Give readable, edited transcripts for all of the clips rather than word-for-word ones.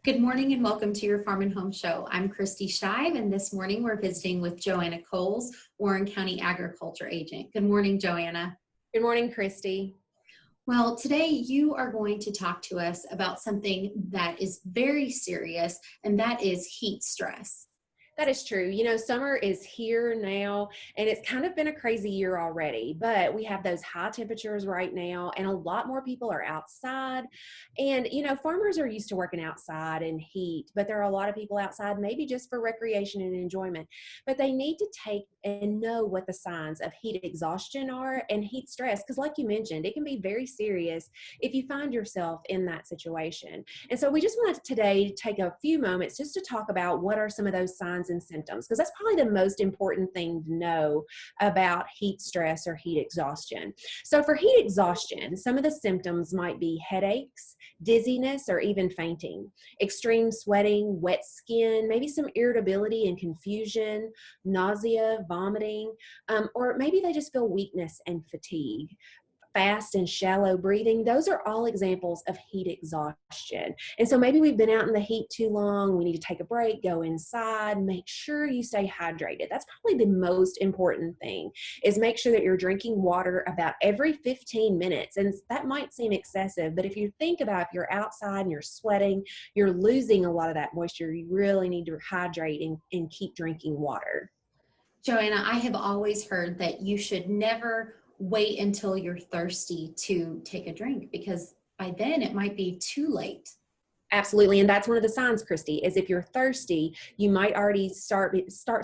Good morning and welcome to your Farm and Home Show. I'm Kristi Shive, and this morning we're visiting with Joanna Coles, Warren County Agriculture Agent. Good morning, Joanna. Good morning, Kristi. Well, today you are going to talk to us about something that is very serious, and that is heat stress. That is true. You know, summer is here now, and it's kind of been a crazy year already, but we have those high temperatures right now, and a lot more people are outside. And, you know, farmers are used to working outside in heat, but there are a lot of people outside, maybe just for recreation and enjoyment. But they need to take and know what the signs of heat exhaustion are and heat stress, because like you mentioned, it can be very serious if you find yourself in that situation. And so we just wanted today to take a few moments just to talk about what are some of those signs and symptoms, because that's probably the most important thing to know about heat stress or heat exhaustion. So for heat exhaustion, some of the symptoms might be headaches, dizziness, or even fainting, extreme sweating, wet skin, maybe some irritability and confusion, nausea, vomiting, or maybe they just feel weakness and fatigue. Fast and shallow breathing, those are all examples of heat exhaustion. And so maybe we've been out in the heat too long, we need to take a break, go inside, make sure you stay hydrated. That's probably the most important thing, is make sure that you're drinking water about every 15 minutes. And that might seem excessive, but if you think about if you're outside and you're sweating, you're losing a lot of that moisture. You really need to hydrate and keep drinking water. Joanna, I have always heard that you should never wait until you're thirsty to take a drink, because by then it might be too late. Absolutely, and that's one of the signs, Kristi, is if you're thirsty, you might already start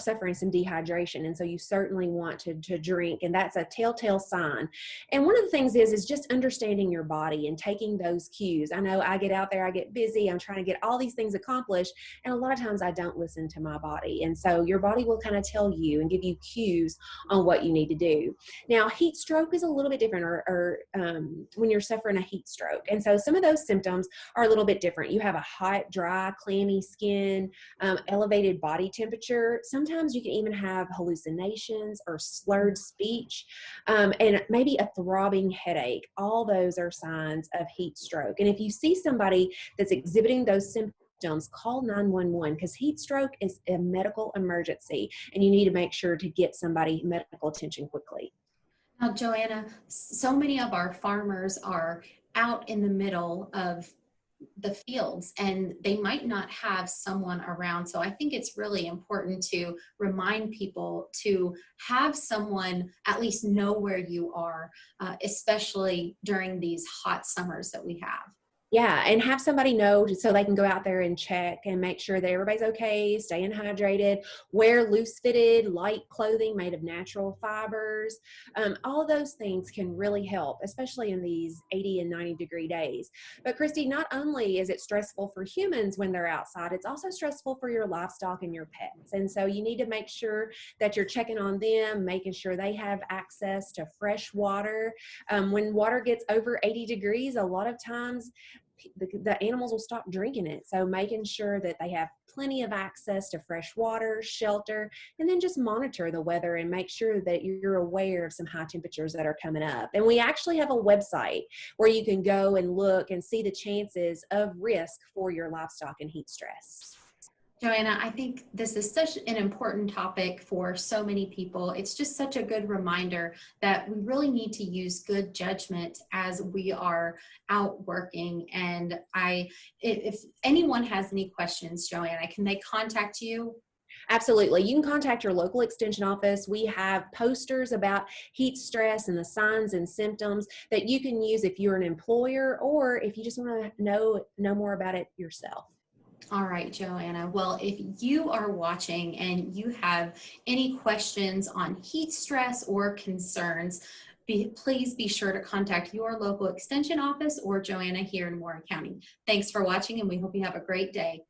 suffering some dehydration, and so you certainly want to drink, and that's a telltale sign. And one of the things is just understanding your body and taking those cues. I know I get out there, I get busy, I'm trying to get all these things accomplished, and a lot of times I don't listen to my body, and so your body will kind of tell you and give you cues on what you need to do. Now, heat stroke is a little bit different, or when you're suffering a heat stroke, and so some of those symptoms are a little bit different. You have a hot, dry, clammy skin, elevated body temperature. Sometimes you can even have hallucinations or slurred speech, and maybe a throbbing headache. All those are signs of heat stroke. And if you see somebody that's exhibiting those symptoms, call 911, because heat stroke is a medical emergency, and you need to make sure to get somebody medical attention quickly. Now, Joanna, so many of our farmers are out in the middle of the fields and they might not have someone around. So I think it's really important to remind people to have someone at least know where you are, especially during these hot summers that we have. Yeah, and have somebody know so they can go out there and check and make sure that everybody's okay, staying hydrated, wear loose-fitted, light clothing made of natural fibers. All those things can really help, especially in these 80 and 90-degree days. But Kristi, not only is it stressful for humans when they're outside, it's also stressful for your livestock and your pets. And so you need to make sure that you're checking on them, making sure they have access to fresh water. When water gets over 80 degrees, a lot of times the animals will stop drinking it. So making sure that they have plenty of access to fresh water, shelter, and then just monitor the weather and make sure that you're aware of some high temperatures that are coming up. And we actually have a website where you can go and look and see the chances of risk for your livestock and heat stress. Joanna, I think this is such an important topic for so many people. It's just such a good reminder that we really need to use good judgment as we are out working. And if anyone has any questions, Joanna, can they contact you? Absolutely. You can contact your local extension office. We have posters about heat stress and the signs and symptoms that you can use if you're an employer or if you just want to know more about it yourself. All right, Joanna. Well, if you are watching and you have any questions on heat stress or concerns, please be sure to contact your local extension office or Joanna here in Warren County. Thanks for watching, and we hope you have a great day.